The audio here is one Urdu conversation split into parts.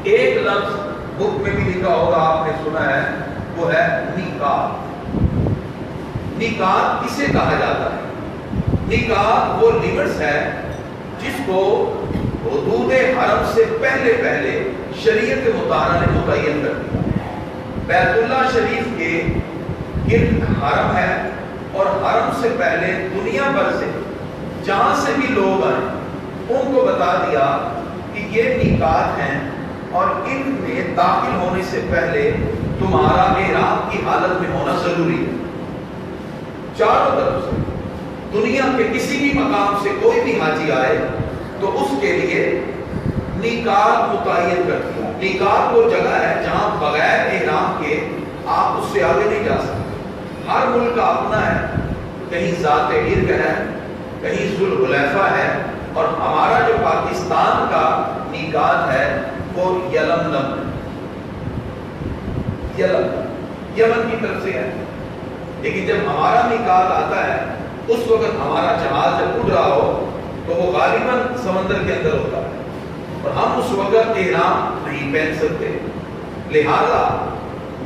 ایک لفظ بک میں بھی لکھا ہوگا، آپ نے سنا ہے، وہ ہے میقات۔ میقات کسے کہا جاتا ہے؟ میقات وہ لیمٹس ہے جس کو حدود حرم سے پہلے پہلے شریعت مطہرہ نے متعین کر دیا۔ بیت اللہ شریف کے گرد حرم ہے، اور حرم سے پہلے دنیا بھر سے جہاں سے بھی لوگ آئیں ان کو بتا دیا کہ یہ میقات ہیں، اور ان میں داخل ہونے سے پہلے تمہارا احرام کی حالت میں ہونا ضروری ہے۔ چاروں طرف سے دنیا کے کسی بھی مقام سے کوئی بھی حاجی آئے تو اس کے لیے میقات متعین کر دیا۔ میقات وہ جگہ ہے جہاں بغیر احرام کے آپ اس سے آگے نہیں جا سکتے۔ ہر ملک کا اپنا ہے، کہیں ذات عرق ہے، کہیں ذوالحلیفہ ہے، اور ہمارا جو پاکستان کا میقات ہے وہ یلملم ہے، یمن کی طرف سے ہے۔ لیکن جب ہمارا میقات آتا ہے اس وقت ہمارا جہاز جب اڑ رہا ہو تو وہ غالباً سمندر کے اندر ہوتا ہے، اور ہم اس وقت احرام نہیں پہن سکتے، لہذا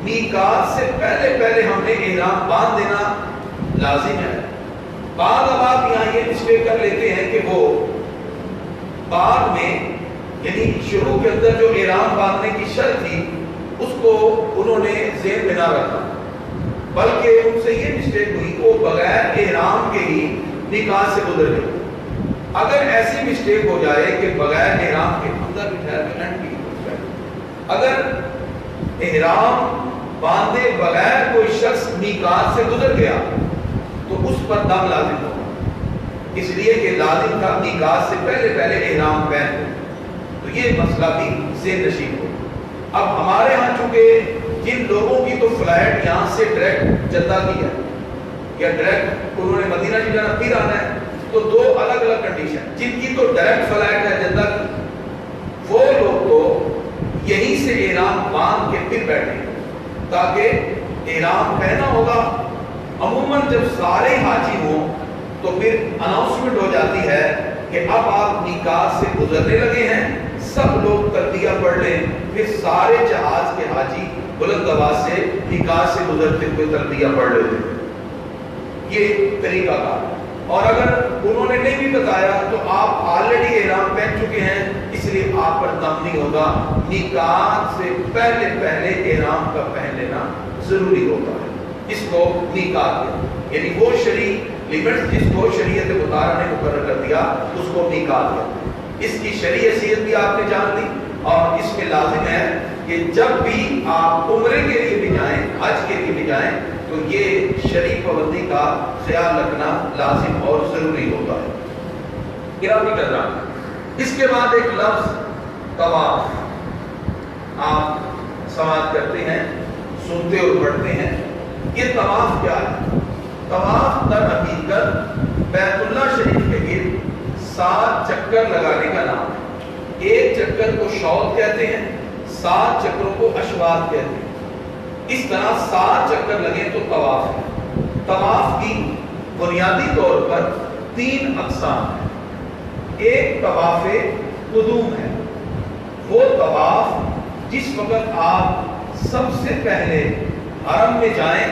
میقات سے پہلے پہلے ہم نے احرام باندھ دینا لازم ہے۔ بعض اب آپ یہاں یہ مسٹیک کر لیتے ہیں کہ وہ بعد میں، یعنی شروع کے اندر جو احرام باندھنے کی شرط تھی اس کو انہوں نے ذہن میں نہ رکھا، بلکہ ان سے یہ مسٹیک ہوئی کہ وہ بغیر احرام کے ہی میقات سے گزر گئے۔ اگر ایسی مسٹیک ہو جائے کہ بغیر احرام کے اندر بھی اگر احرام باندھے بغیر کوئی شخص میقات سے گزر گیا تو اس پر دم لازم ہوگا، اس لیے کہ لازم تھا میقات سے پہلے پہلے احرام پہن لو۔ تو یہ مسئلہ بھی ذہن نشین ہو۔ اب ہمارے ہاں چونکہ جن لوگوں کی تو فلائٹ یہاں سے ڈائریکٹ جدہ کی ہے یا ڈائریکٹ انہوں نے مدینہ کی جانا پھر آنا ہے، تو دو الگ الگ کنڈیشن، جن کی تو ڈائریکٹ فلائٹ ہے جدہ کی، وہ لوگ تو یہیں سے احرام باندھ کے پھر بیٹھیں تاکہ احرام پہنا ہوگا۔ عموماً جب سارے حاجی ہوں تو پھر اناؤنسمنٹ ہو جاتی ہے کہ اب آپ میقات سے گزرنے لگے ہیں، سب لوگ تلبیہ پڑھ لیں، پھر سارے جہاز کے حاجی بلند آواز سے میقات سے گزرتے ہوئے تلبیہ پڑھ لیتے ہیں۔ یہ طریقہ کار ہے۔ اور اگر انہوں نے نہیں بھی بتایا تو آپ آلریڈی احرام پہن چکے ہیں، اس لیے آپ پر دم نہیں ہوگا۔ میقات سے پہلے پہلے احرام کا پہن لینا ضروری ہوتا ہے، اس کو میقات کہتے ہیں، یعنی وہ شرعی لیمٹس جس کو شریعت مطہرہ نے مقرر کر دیا اس کو میقات کہتے ہیں۔ اس کی شرعی حیثیت بھی آپ نے جان لی، اور اس میں لازم ہے کہ جب بھی آپ عمرے کے لیے بھی جائیں، حج کے لیے بھی جائیں، تو یہ شرعی پابندی کا خیال رکھنا لازم اور ضروری ہوتا ہے۔ گرامی حضرات، اس کے بعد ایک لفظ طواف آپ سماعت کرتے ہیں، سنتے اور پڑھتے ہیں۔ یہ طواف کیا ہے؟ طواف در حقیقت بیت اللہ شریف کے گرد 7 چکر لگانے کا نام ہے۔ ایک چکر کو شوط کہتے ہیں، 7 چکروں کو اشواط کہتے ہیں۔ اس طرح 7 چکر لگے تو طواف ہے۔ طواف کی بنیادی طور پر 3 اقسام ہیں۔ ایک طواف قدوم ہے، وہ طواف جس وقت آپ سب سے پہلے حرم میں جائیں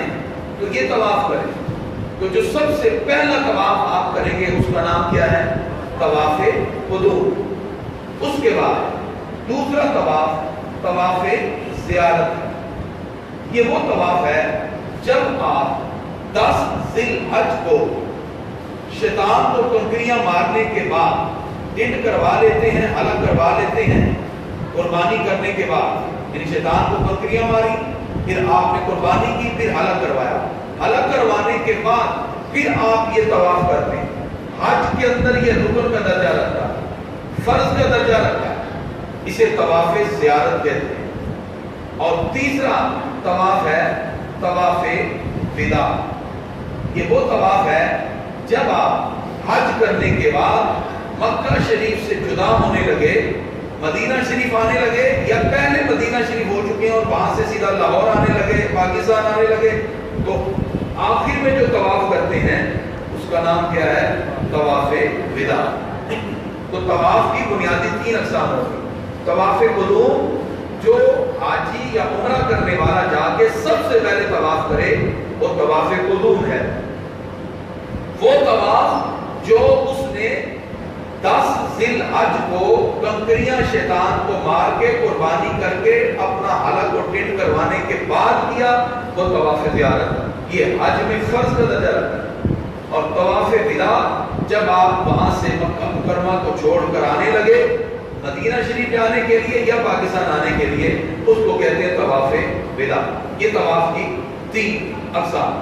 تو یہ طواف کریں، تو جو سب سے پہلا طواف آپ کریں گے اس کا نام کیا ہے؟ طواف قدوم۔ اس کے بعد دوسرا طواف طواف زیارت ہے۔ یہ وہ طواف ہے جب آپ 10 ذی الحج کو شیطان کو کنکریاں مارنے کے بعد ٹنڈ کروا لیتے ہیں، حلق کروا لیتے ہیں قربانی کرنے کے بعد، یعنی شیطان کو کنکریاں ماری، پھر آپ نے قربانی کی، پھر حلق کروایا، حلق کروانے کے بعد پھر آپ یہ طواف کرتے ہیں۔ حج کے اندر یہ رکن کا درجہ رکھتا ہے، فرض کا درجہ رکھتا ہے، اسے طواف زیارت کہتے ہیں۔ اور تیسرا طواف ہے طواف وداع۔ یہ وہ طواف ہے جب آپ حج کرنے کے بعد مکہ شریف سے جدا ہونے لگے، مدینہ شریف آنے لگے، یا پہلے مدینہ شریف ہو چکے ہیں اور وہاں سے سیدھا لاہور آنے لگے، پاکستان آنے لگے، تو آخر میں جو طواف کرتے ہیں اس کا نام کیا ہے؟ طواف وداع۔ تو طواف کی بنیادی 3 اقسام ہوگی: طواف قدوم، جو حاجی یا عمرہ کرنے والا جا کے سب سے پہلے طواف کرے وہ طواف قدوم ہے. وہ طواف جو اس نے 10 ذی الحج کو کنکریاں شیطان کو مار کے قربانی کر کے اپنا حلق کو ٹنڈ کروانے کے بعد کیا وہ طواف زیارت. یہ حج میں فرض کا درجہ رکھتا ہے. اور طواف وداع جب آپ وہاں سے مکہ مکرمہ کو چھوڑ کر آنے لگے مدینہ شریف جانے کے لیے یا پاکستان آنے کے لیے اس کو کہتے ہیں طواف وداع. یہ طواف کی 3 اقسام.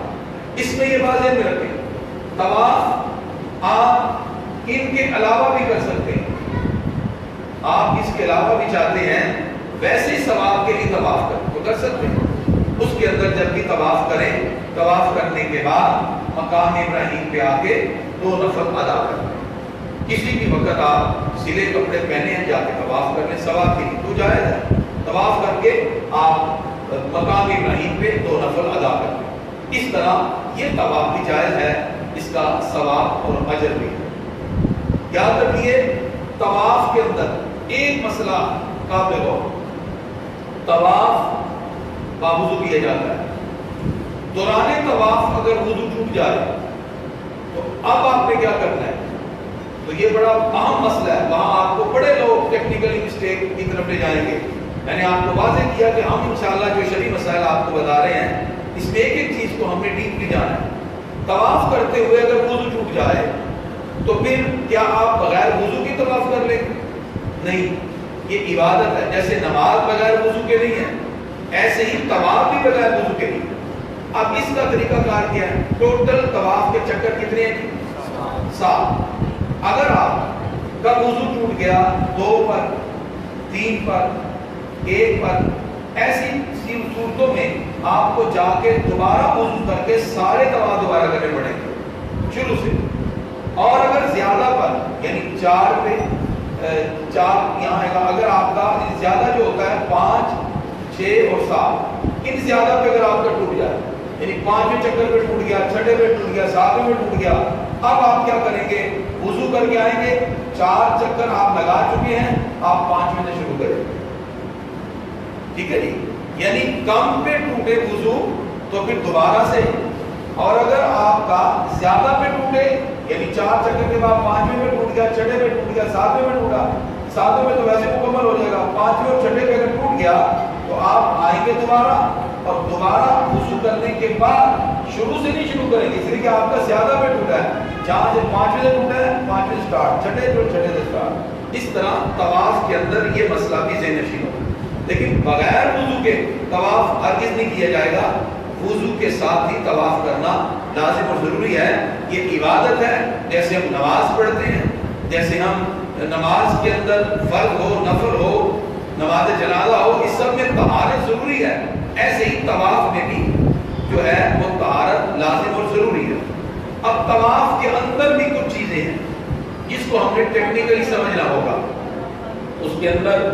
اس میں یہ واضح میں رکھیں طواف آپ ان کے علاوہ بھی کر سکتے ہیں. آپ اس کے علاوہ بھی چاہتے ہیں ویسے ثواب کے لیے طواف کر سکتے ہیں. اس کے اندر جب بھی طواف کریں طواف کرنے کے بعد مقام ابراہیم پہ آ کے 2 نفل ادا کریں. کسی بھی وقت آپ سلے کپڑے پہنے ہیں جا کے طواف کر لیں ثواب کے لیے تو جائز ہے. طواف کر کے آپ مقام ابراہیم پہ 2 نفل ادا کر لیں. اس طرح یہ طواف بھی جائز ہے. اس کا ثواب اور اجر بھی ہے. یاد رکھیے طواف کے اندر ایک مسئلہ قابل غور. طواف باوضو کیا جاتا ہے. دوران طواف اگر وضو ٹوٹ جائے تو اب آپ نے کیا کرنا ہے؟ تو یہ بڑا اہم مسئلہ ہے. وہاں آپ کو بڑے لوگ ٹیکنیکلی مسٹیک کی طرف لے جائیں گے. میں نے آپ کو واضح کیا کہ ہم انشاءاللہ جو شرعی مسائل آپ کو بتا رہے ہیں اس میں ایک ایک چیز کو ہم نے ڈیپلی جانا ہے. طواف کرتے ہوئے اگر وضو ٹوٹ جائے تو پھر کیا آپ بغیر وضو کی طواف کر لیں؟ نہیں. یہ عبادت ہے. جیسے نماز بغیر وضو کے نہیں ہے ایسے ہی طواف بھی بغیر وضو کے نہیں. اب اس کا طریقہ کار کیا ہے؟ ٹوٹل طواف کے چکر کتنے ہیں؟ 7. اگر آپ کا وضو ٹوٹ گیا 2 پر 3 پر 1 پر ایسی صورتوں میں آپ کو جا کے دوبارہ وضو کر کے سارے طواف دوبارہ کرنے پڑیں گے شروع سے. اور اگر زیادہ پر یعنی 4 پہ 4 یہاں ہے گا. اگر آپ کا زیادہ جو ہوتا ہے 5 6 اور 7 ان زیادہ پہ اگر آپ کا ٹوٹ جائے یعنی 5ویں چکر پہ ٹوٹ گیا 6 پہ ٹوٹ گیا 7ویں میں ٹوٹ گیا اب آپ کیا کریں گے؟ وضو کر کے آئیں گے. 4 چکر آپ لگا چکے ہیں آپ 5ویں سے شروع کریں. ٹھیک ہے جی. یعنی کم پہ ٹوٹے وضو تو پھر دوبارہ سے. اور اگر آپ کا زیادہ پہ ٹوٹے یعنی 4 چکر کے بعد 5ویں میں ٹوٹ گیا 6 میں ٹوٹ گیا 7ویں میں ٹوٹا 7ویں میں تو ویسے مکمل ہو جائے گا 5ویں اور 6 پہ اگر ٹوٹ گیا تو آپ آئیں گے دوبارہ اور دوبارہ وضو کرنے کے بعد شروع سے نہیں شروع کریں گے اس لیے کہ آپ کا زیادہ پہ ٹوٹا ہے. جہاں سے 5ویں سے ٹوٹا ہے 5ویں سے سٹارٹ 6 سے سٹارٹ. اس طرح طواف کے اندر یہ مسئلہ بھی ذہن نشین ہوگا. لیکن بغیر وضو کے طواف ہرگز نہیں کیا جائے گا. وضو کے ساتھ ہی طواف کرنا لازم اور ضروری ہے. یہ عبادت ہے. جیسے ہم نماز پڑھتے ہیں جیسے ہم نماز کے اندر فرض ہو نفل ہو نماز جنازہ ہو اس سب میں طہارت ضروری ہے ایسے ہی طواف میں بھی جو ہے وہ طہارت لازم اور ضروری ہے. اب طواف کے اندر بھی کچھ چیزیں ہیں جس کو ہم نے ٹیکنیکلی سمجھنا ہوگا. اس کے اندر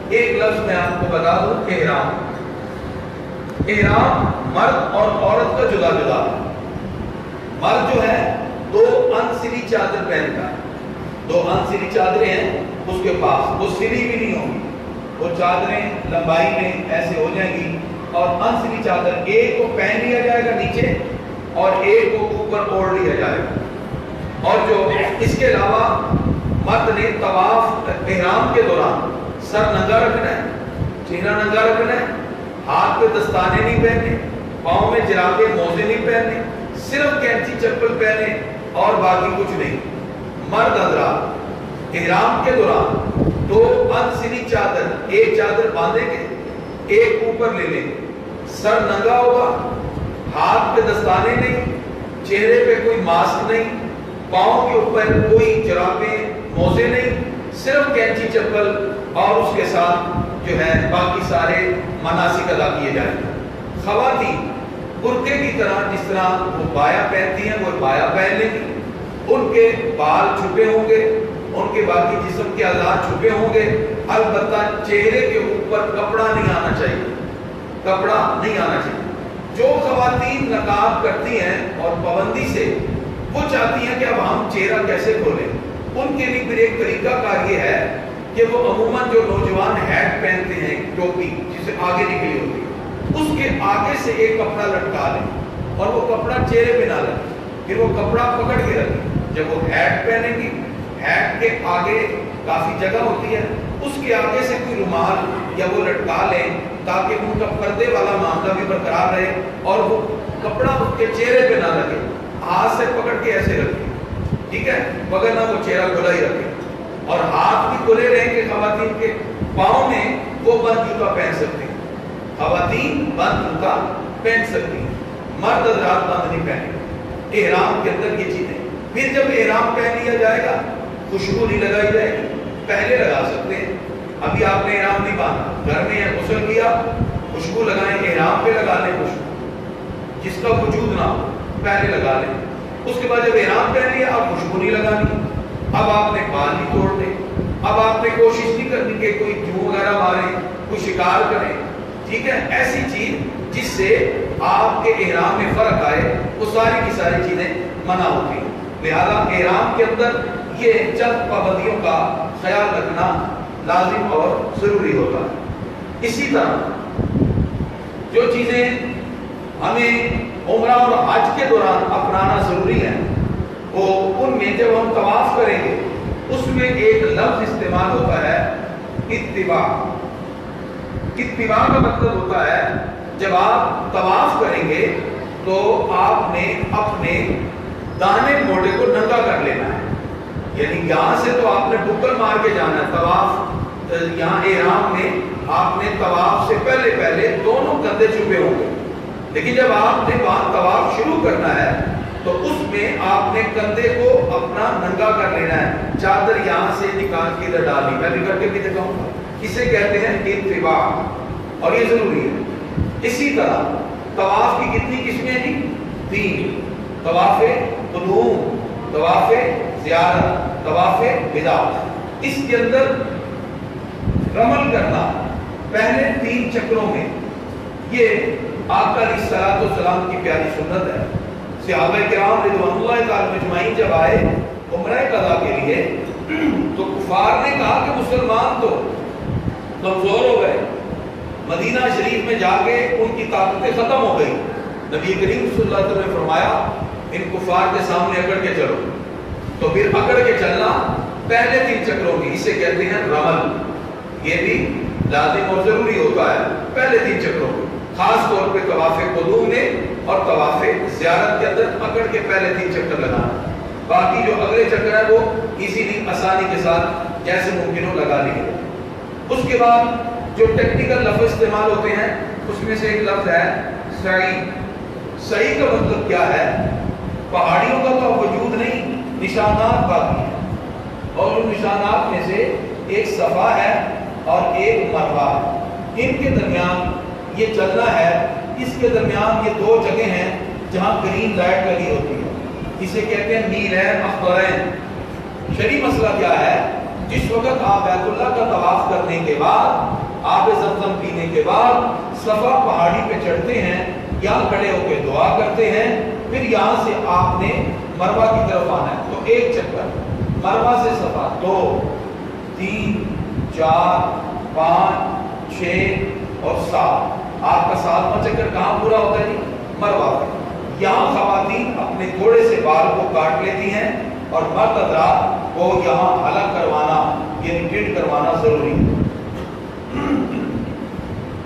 ایک لفظ میں آپ کو بتا دوں احرام. احرام مرد اور عورت کا جدا جدا ہے. مرد جو ہے 2 انسلی چادر پہنتا ہے. 2 انسلی چادریں ہیں اس کے پاس وہ سلی بھی نہیں ہوگی. وہ چادریں لمبائی میں ایسے ہو جائیں گی اور انسلی چادر ایک کو پہن لیا جائے گا نیچے اور ایک کو اوپر اوڑھ لیا جائے گا. اور جو اس کے علاوہ مرد نے طواف احرام کے دوران سر ننگا رکھنا ہے چہرہ ننگا رکھنا ہے ہاتھ پہ دستانے نہیں پہننے پاؤں میں جرابے موزے نہیں پہننے صرف کینچی چپل پہنے اور باقی کچھ نہیں. مرد حضرات احرام کے دوران 2 انسلی چادر ایک چادر باندھیں گے ایک اوپر لے لیں سر ننگا ہوگا ہاتھ پہ دستانے نہیں چہرے پہ کوئی ماسک نہیں پاؤں کے اوپر کوئی جرابیں موزے نہیں صرف کینچی چپل اور اس کے ساتھ جو ہے باقی سارے مناسک ادا کیے جائیں گے. خواتین برقعے کی طرح جس طرح وہ بایا پہنتی ہیں وہ بایا پہن لیں گی. ان کے بال چھپے ہوں گے ان کے باقی جسم کے اعضاء چھپے ہوں گے. البتہ چہرے کے اوپر کپڑا نہیں آنا چاہیے. کپڑا نہیں آنا چاہیے. جو خواتین نقاب کرتی ہیں اور پابندی سے وہ چاہتی ہیں کہ اب ہم چہرہ کیسے کھولیں ان کے لیے پھر ایک طریقہ کار یہ ہے کہ وہ عموماً جو نوجوان ہیٹ پہنتے ہیں، ٹوپی جسے آگے نکلی ہوتی ہے، اس کے آگے سے ایک کپڑا لٹکا لیں اور وہ کپڑا چہرے پہ نہ لگے، پھر وہ کپڑا پکڑ کے رکھیں۔ جب وہ ہیٹ پہنیں گی، ہیٹ کے آگے کافی جگہ ہوتی ہے، اس کے آگے سے کوئی رومال یا وہ لٹکا لیں تاکہ ان کا پردے والا معاملہ بھی برقرار رہے اور وہ کپڑا اس کے چہرے پہ نہ لگے۔ ہاتھ سے پکڑ کے ایسے رکھیں، ٹھیک ہے، مگر نہ وہ چہرہ کھلا ہی رکھیں، اور ہاتھ بھی کھلے رہیں کہ خواتین کے پاؤں میں وہ بند جوتا پہن سکتے ہیں، خواتین بند جوتا پہن سکتی ہیں، مرد حضرات بند نہیں پہنے۔ احرام کے اندر یہ چیزیں، پھر جب احرام پہن لیا جائے گا خوشبو نہیں لگائی جائے گی، پہلے لگا سکتے ہیں۔ ابھی آپ نے احرام نہیں باندھا، گھر میں غسل کیا، خوشبو لگائیں، احرام پہ لگا لیں خوشبو، جس کا وجود نہ ہو پہلے لگا لیں۔ اس کے بعد جب احرام پہن لیا اب خوشبو نہیں لگانی، اب آپ نے بال نہیں توڑ دیں، اب آپ نے کوشش نہیں کرنی کہ کوئی جو وغیرہ مارے، کوئی شکار کرے، ٹھیک ہے، ایسی چیز جس سے آپ کے احرام میں فرق آئے، وہ ساری کی ساری چیزیں منع ہوتی ہیں۔ لہذا احرام کے اندر یہ چند پابندیوں کا خیال رکھنا لازم اور ضروری ہوتا ہے۔ اسی طرح جو چیزیں ہمیں عمرہ اور حج کے دوران اپنانا ضروری ہے، وہ ان میں جب ہم طواف کریں گے اس میں ایک لفظ استعمال ہوتا ہے اتباع۔ اتباع کا مطلب ہوتا ہے جب آپ طواف کریں گے تو آپ نے اپنے دانے موڑے کو ننگا کر لینا ہے، یعنی یہاں سے تو آپ نے بکل مار کے جانا ہے طواف، یہاں احرام میں آپ نے طواف سے پہلے دونوں کندھے چھپے ہوں گے، لیکن جب آپ نے وہاں طواف شروع کرنا ہے تو اس میں آپ نے کندھے کو اپنا ننگا کر لینا ہے، چادر یہاں سے نکال کے ادھر ڈالی، میں بھی کر کے بھی دکھاؤں گا، اسے کہتے ہیں اتباع، اور یہ ضروری ہے۔ اسی طرح طواف کی کتنی قسمیں ہیں؟ 3، طواف قدوم، طواف زیارت، طواف وداع۔ اس کے اندر رمل کرنا پہلے 3 چکروں میں، یہ آقا علیہ الصلوۃ والسلام کی پیاری سنت ہے۔ صحابہ کرام رضوان اللہ تعالی اجمعین جب آئے عمرہ قضا کے لیے تو کفار نے کہا کہ مسلمان تو کمزور ہو گئے، مدینہ شریف میں جا کے ان کی طاقتیں ختم ہو گئی۔ نبی کریم صلی اللہ علیہ وسلم نے فرمایا ان کفار کے سامنے اکڑ کے چلو، تو پھر اکڑ کے چلنا پہلے 3 چکروں کی، اسے کہتے ہیں رمل، یہ بھی لازم اور ضروری ہوتا ہے پہلے 3 چکروں کی، خاص طور پہ طواف قدوم میں اور طواف زیارت کے اندر اکڑ کے پہلے 3 چکر لگانا، باقی جو اگلے چکر ہے وہ ایزیلی آسانی کے ساتھ جیسے ممکن ہو لگا لیں۔ اس کے بعد جو ٹیکنیکل لفظ استعمال ہوتے ہیں اس میں سے ایک لفظ ہے سعی۔ سعی کا مطلب کیا ہے؟ پہاڑیوں کا تو وجود نہیں، نشانات باقی ہیں، اور ان نشانات میں سے ایک صفا ہے اور ایک مروہ ہے، ان کے درمیان یہ چلنا ہے۔ اس کے درمیان یہ 2 جگہ ہیں جہاں گرین لائٹ لگی ہوتی ہے، اسے کہتے ہیں میلین اخضرین۔ شرعی مسئلہ کیا ہے؟ جس وقت آپ بیت اللہ کا طواف کرنے کے بعد، آب زمزم پینے کے بعد صفا پہاڑی پہ چڑھتے ہیں، یہاں کھڑے ہو کے دعا کرتے ہیں، پھر یہاں سے آپ نے مروہ کی طرف آنا ہے، تو 1 چکر مروہ سے صفا، 2 3 4 5 6 اور 7، آپ کا 7واں چکر کہاں پورا ہوتا ہے؟ مروہ پہ۔ یہاں خواتین اپنے تھوڑے سے بال کو کاٹ لیتی ہیں اور مرد حضرات کو یہاں حلق کروانا یعنی ٹرم کروانا ضروری ہے۔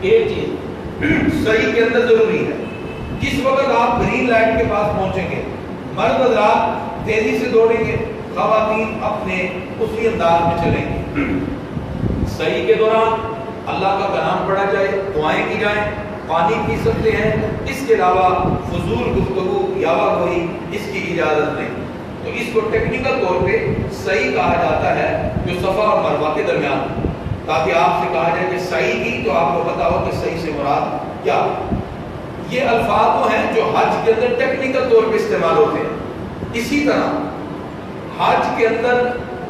ایک چیز صحیح کے اندر ضروری ہے، جس وقت آپ گرین لائٹ کے پاس پہنچیں گے مرد حضرات تیزی سے دوڑیں گے، خواتین اپنے اسی انداز میں چلیں گے۔ صحیح کے دوران اللہ کا کلام پڑھا جائے، دعائیں کی جائیں، پانی پی سکتے ہیں، اس کے علاوہ فضول گفتگو یاوہ گوئی اس کی اجازت نہیں۔ تو اس کو ٹیکنیکل طور پہ صحیح کہا جاتا ہے جو صفا اور مروہ کے درمیان، تاکہ آپ سے کہا جائے کہ صحیح کی تو آپ کو پتا ہو کہ صحیح سے مراد کیا۔ یہ الفاظ وہ ہیں جو حج کے اندر ٹیکنیکل طور پہ استعمال ہوتے ہیں۔ اسی طرح حج کے اندر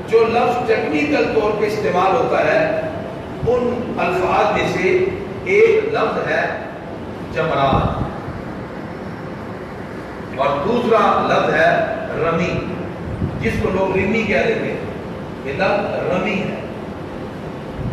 جو لفظ ٹیکنیکل طور پہ استعمال ہوتا ہے ان الفاظ میں سے ایک لفظ ہے جمرات اور دوسرا لفظ ہے رمی، جس کو لوگ رمی کہہ دیتے ہیں، یہ لفظ رمی ہے۔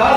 10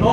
9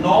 9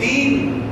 3